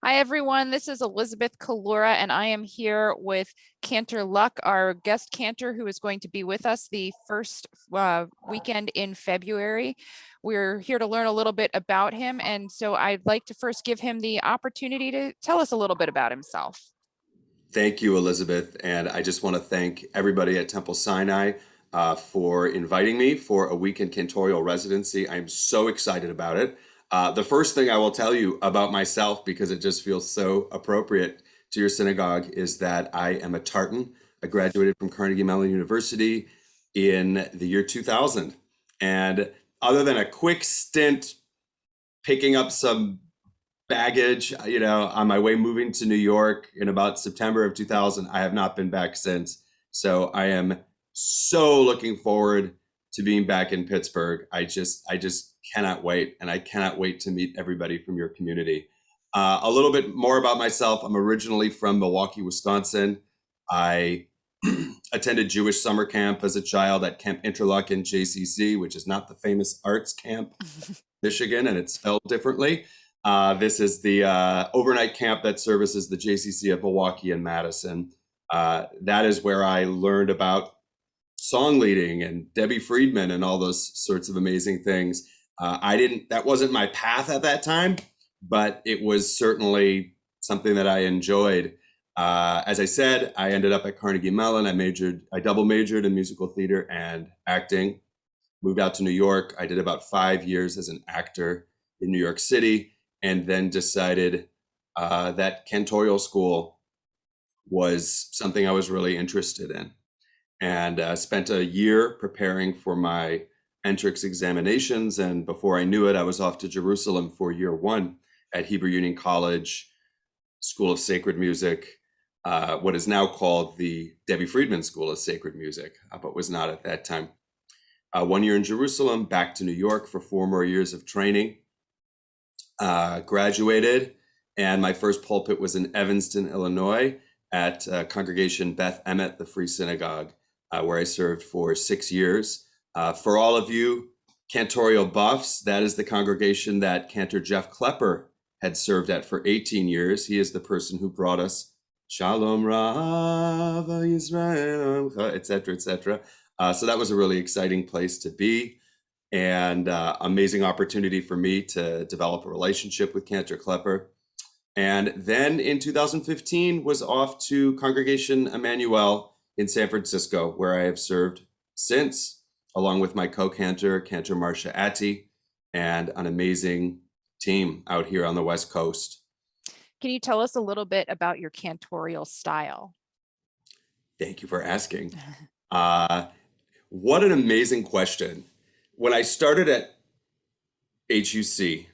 Hi, everyone. This is Elizabeth Kalura, and I am here with Cantor Luck, our guest cantor, who is going to be with us the first weekend in February. We're here to learn a little bit about him, and so I'd like to first give him the opportunity to tell us a little bit about himself. Thank you, Elizabeth. And I just want to thank everybody at Temple Sinai for inviting me for a weekend cantorial residency. I'm so excited about it. The first thing I will tell you about myself, because it just feels so appropriate to your synagogue, is that I am a Tartan. I graduated from Carnegie Mellon University in the year 2000. And other than a quick stint picking up some baggage, on my way moving to New York in about September of 2000. I have not been back since. So I am so looking forward to being back in Pittsburgh. I just cannot wait. And I cannot wait to meet everybody from your community. A little bit more about myself. I'm originally from Milwaukee, Wisconsin. I attended Jewish summer camp as a child at Camp Interlochen JCC, which is not the famous arts camp, Michigan, and it's spelled differently. This is the overnight camp that services the JCC of Milwaukee and Madison. That is where I learned about song leading and Debbie Friedman and all those sorts of amazing things. That wasn't my path at that time, but it was certainly something that I enjoyed. As I said, I ended up at Carnegie Mellon. I double majored in musical theater and acting. Moved out to New York. I did about 5 years as an actor in New York City, and then decided that cantorial school was something I was really interested in. And spent a year preparing for my entrance examinations. And before I knew it, I was off to Jerusalem for year one at Hebrew Union College School of Sacred Music, what is now called the Debbie Friedman School of Sacred Music, but was not at that time. 1 year in Jerusalem, back to New York for 4 more years of training. Graduated, and my first pulpit was in Evanston, Illinois, at Congregation Beth Emet, the Free Synagogue, where I served for 6 years. For all of you cantorial buffs, that is the congregation that Cantor Jeff Klepper had served at for 18 years. He is the person who brought us Shalom Rav Yisrael, et cetera, et cetera. So that was a really exciting place to be, and amazing opportunity for me to develop a relationship with Cantor Klepper. And then in 2015 was off to Congregation Emmanuel in San Francisco, where I have served since, along with my co-cantor, Cantor Marcia Atty, and an amazing team out here on the West Coast. Can you tell us a little bit about your cantorial style? Thank you for asking. What an amazing question. When I started at HUC,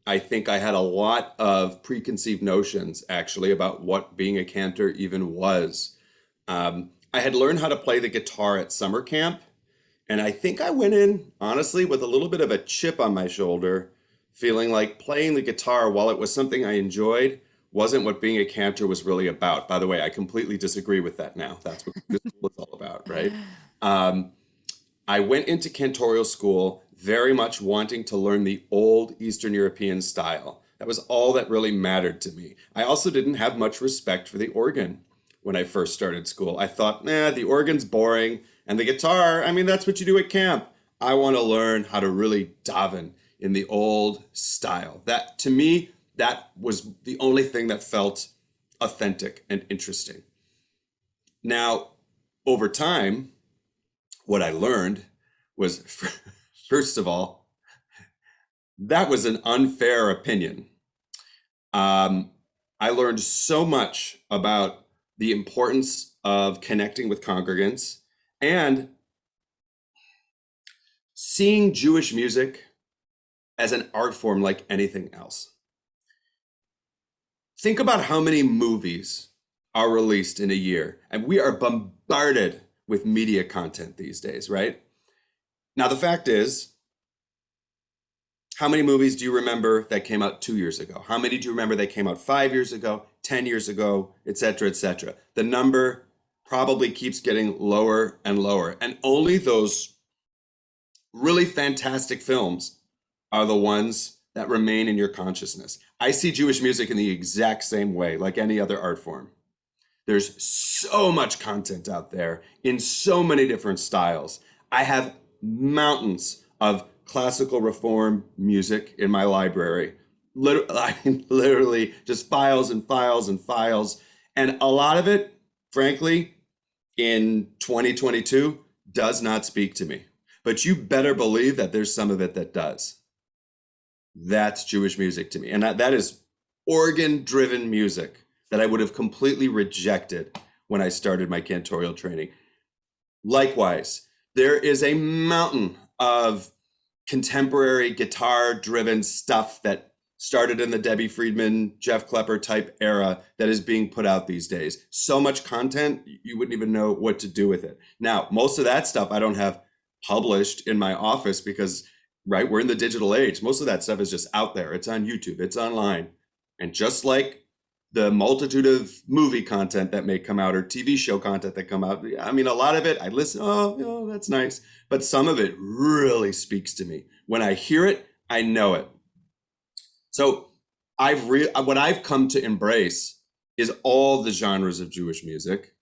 I think I had a lot of preconceived notions actually about what being a cantor even was. I had learned how to play the guitar at summer camp, and I think I went in honestly with a little bit of a chip on my shoulder, feeling like playing the guitar, while it was something I enjoyed, wasn't what being a cantor was really about. By the way, I completely disagree with that now. That's what this was all about, right? I went into cantorial school very much wanting to learn the old Eastern European style. That was all that really mattered to me. I also didn't have much respect for the organ when I first started school. I thought, the organ's boring, and the guitar, I mean, that's what you do at camp. I want to learn how to really daven in the old style. That, to me, that was the only thing that felt authentic and interesting. Now, over time, what I learned was, first of all, that was an unfair opinion. I learned so much about the importance of connecting with congregants and seeing Jewish music as an art form like anything else. Think about how many movies are released in a year, and we are bombarded with media content these days, right? Now, the fact is, how many movies do you remember that came out 2 years ago? How many do you remember that came out 5 years ago, 10 years ago, et cetera, et cetera? The number probably keeps getting lower and lower. And only those really fantastic films are the ones that remain in your consciousness. I see Jewish music in the exact same way, like any other art form. There's so much content out there in so many different styles. I have mountains of classical reform music in my library. Literally just files and files and files. And a lot of it, frankly, in 2022 does not speak to me. But you better believe that there's some of it that does. That's Jewish music to me. And that is organ-driven music that I would have completely rejected when I started my cantorial training. Likewise, there is a mountain of contemporary guitar-driven stuff that started in the Debbie Friedman, Jeff Klepper type era that is being put out these days. So much content, you wouldn't even know what to do with it. Now, most of that stuff I don't have published in my office because, right, we're in the digital age. Most of that stuff is just out there. It's on YouTube, it's online. And just like the multitude of movie content that may come out or TV show content that come out, I mean, a lot of it, I listen, oh, that's nice. But some of it really speaks to me. When I hear it, I know it. So what I've come to embrace is all the genres of Jewish music.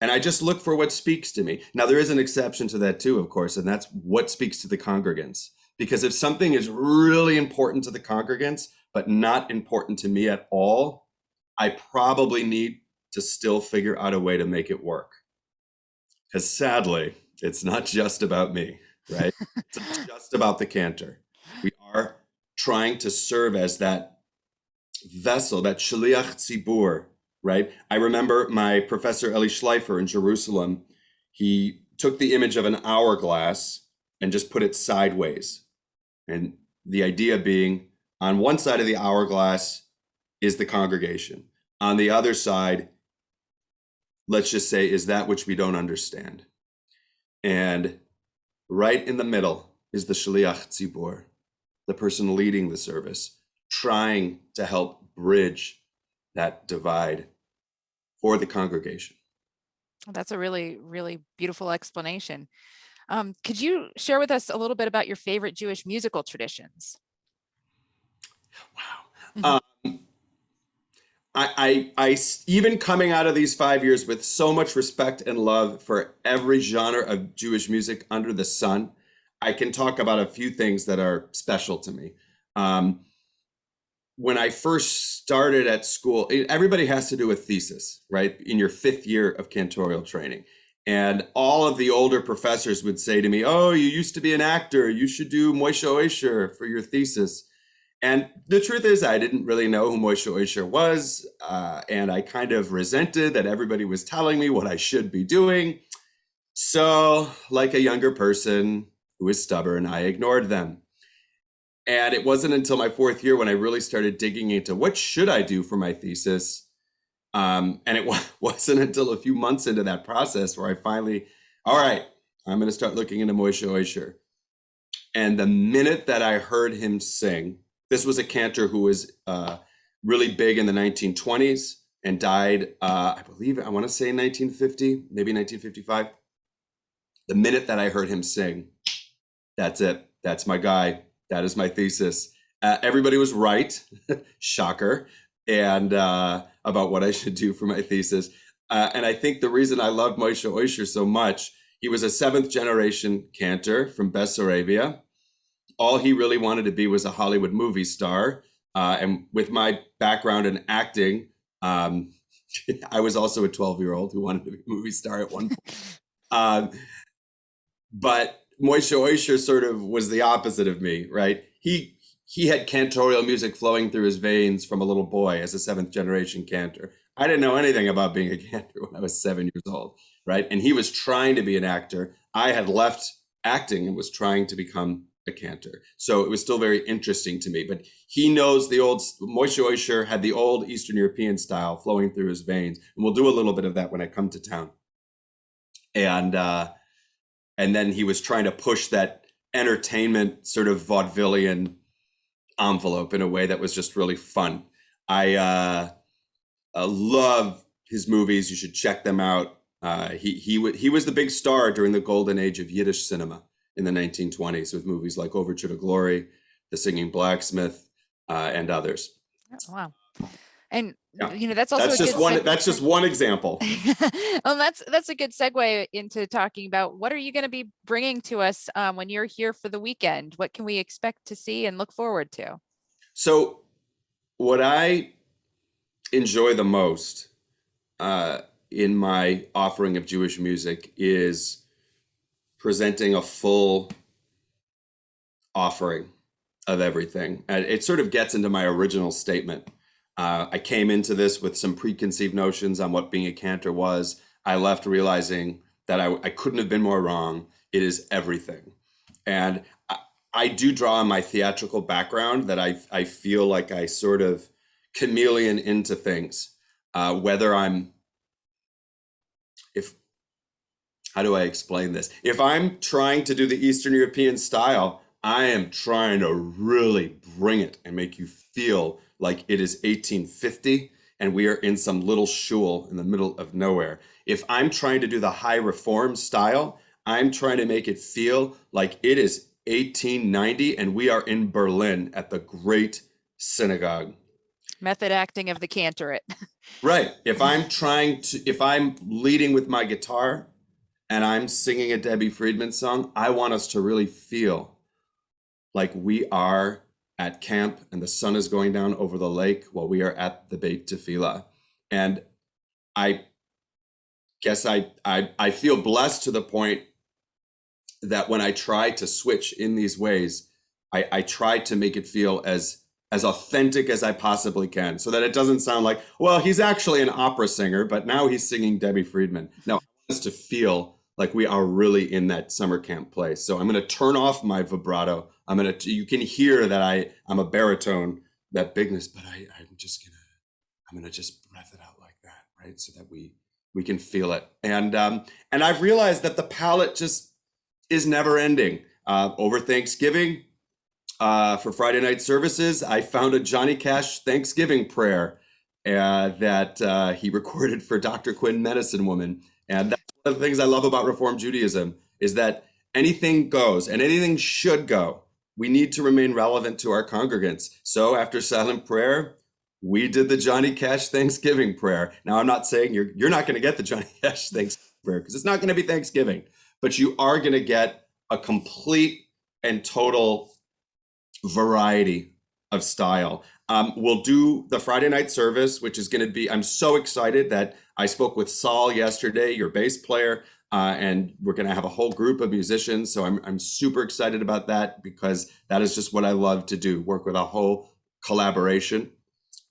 And I just look for what speaks to me. Now, there is an exception to that too, of course, and that's what speaks to the congregants. Because if something is really important to the congregants, but not important to me at all, I probably need to still figure out a way to make it work. Because sadly, it's not just about me, right? It's not just about the cantor. We are trying to serve as that vessel, that shliach tzibur, right? I remember my professor Eli Schleifer in Jerusalem, he took the image of an hourglass and just put it sideways. And the idea being, on one side of the hourglass is the congregation. On the other side, let's just say, is that which we don't understand. And right in the middle is the shliach tzibur, the person leading the service, trying to help bridge that divide for the congregation. That's a really, really beautiful explanation. Could you share with us a little bit about your favorite Jewish musical traditions? Wow. I even coming out of these 5 years with so much respect and love for every genre of Jewish music under the sun, I can talk about a few things that are special to me. When I first started at school, everybody has to do a thesis, right? In your 5th year of cantorial training. And all of the older professors would say to me, oh, you used to be an actor. You should do Moshe Oisher for your thesis. And the truth is, I didn't really know who Moshe Oisher was. And I kind of resented that everybody was telling me what I should be doing. So, like a younger person who is stubborn, I ignored them. And it wasn't until my 4th year when I really started digging into what should I do for my thesis. And it wasn't until a few months into that process where I finally, all right, I'm going to start looking into Moshe Oisher. And the minute that I heard him sing, this was a cantor who was really big in the 1920s and died, I believe, I want to say 1950, maybe 1955. The minute that I heard him sing, that's it. That's my guy. That is my thesis. Everybody was right, shocker, and about what I should do for my thesis. And I think the reason I loved Moshe Oisher so much, he was a 7th generation cantor from Bessarabia. All he really wanted to be was a Hollywood movie star. And with my background in acting, I was also a 12-year-old who wanted to be a movie star at one point. But Moshe Oisher sort of was the opposite of me, right? He had cantorial music flowing through his veins from a little boy as a 7th generation cantor. I didn't know anything about being a cantor when I was 7 years old, right? And he was trying to be an actor. I had left acting and was trying to become a cantor. So it was still very interesting to me. But he knows the old, Moshe Oisher had the old Eastern European style flowing through his veins. And we'll do a little bit of that when I come to town. And then he was trying to push that entertainment sort of vaudevillian envelope in a way that was just really fun. I love his movies. You should check them out. He was the big star during the golden age of Yiddish cinema in the 1920s with movies like Overture to Glory, The Singing Blacksmith, and others. Oh, wow. And Yeah, that's also a good that's just one example. well, that's a good segue into talking about what are you going to be bringing to us when you're here for the weekend? What can we expect to see and look forward to? So, what I enjoy the most uh, in my offering of Jewish music is presenting a full offering of everything. And it sort of gets into my original statement. I came into this with some preconceived notions on what being a cantor was. I left realizing that I couldn't have been more wrong. It is everything. And I do draw on my theatrical background that I feel like I sort of chameleon into things. Whether I'm, if, how do I explain this? If I'm trying to do the Eastern European style, I am trying to really bring it and make you feel like it is 1850 and we are in some little shul in the middle of nowhere. If I'm trying to do the high reform style, I'm trying to make it feel like it is 1890 and we are in Berlin at the Great Synagogue. Method acting of the Cantorate. Right. If I'm leading with my guitar and I'm singing a Debbie Friedman song, I want us to really feel like we are at camp and the sun is going down over the lake while we are at the Beit Tefillah. And I guess I feel blessed to the point that when I try to switch in these ways, I try to make it feel as authentic as I possibly can, so that it doesn't sound like, well, he's actually an opera singer, but now he's singing Debbie Friedman. No, I want us to feel like we are really in that summer camp place. So I'm going to turn off my vibrato. You can hear that I'm a baritone, that bigness, but I'm gonna just breath it out like that, right? So that we can feel it. And I've realized that the palette just is never ending. Over Thanksgiving, for Friday night services, I found a Johnny Cash Thanksgiving prayer that he recorded for Dr. Quinn, Medicine Woman. And that's one of the things I love about Reform Judaism is that anything goes and anything should go. We need to remain relevant to our congregants. So after silent prayer, we did the Johnny Cash Thanksgiving prayer. Now, I'm not saying you're not going to get the Johnny Cash Thanksgiving prayer because it's not going to be Thanksgiving, but you are going to get a complete and total variety of style. We'll do the Friday night service, which is going to be, I'm so excited that I spoke with Saul yesterday, your bass player, and we're going to have a whole group of musicians. So I'm super excited about that because that is just what I love to do, work with a whole collaboration.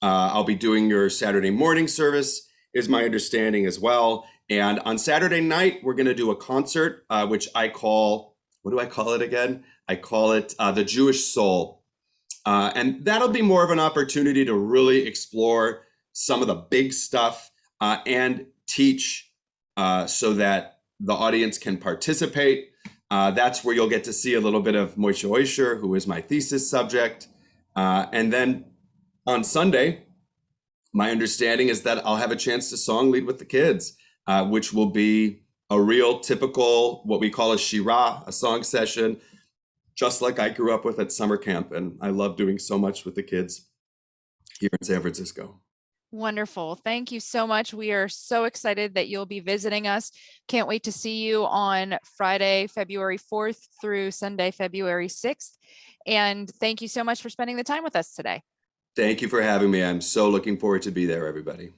I'll be doing your Saturday morning service, is my understanding as well. And on Saturday night, we're going to do a concert, which I call, what do I call it again? I call it the Jewish Soul. And that'll be more of an opportunity to really explore some of the big stuff and teach so that the audience can participate. That's where you'll get to see a little bit of Moshe Oisher, who is my thesis subject. And then on Sunday, my understanding is that I'll have a chance to song lead with the kids, which will be a real typical, what we call a shirah, a song session, just like I grew up with at summer camp. And I love doing so much with the kids here in San Francisco. Wonderful. Thank you so much. We are so excited that you'll be visiting us. Can't wait to see you on Friday, February 4th through Sunday, February 6th. And thank you so much for spending the time with us today. Thank you for having me. I'm so looking forward to be there, everybody.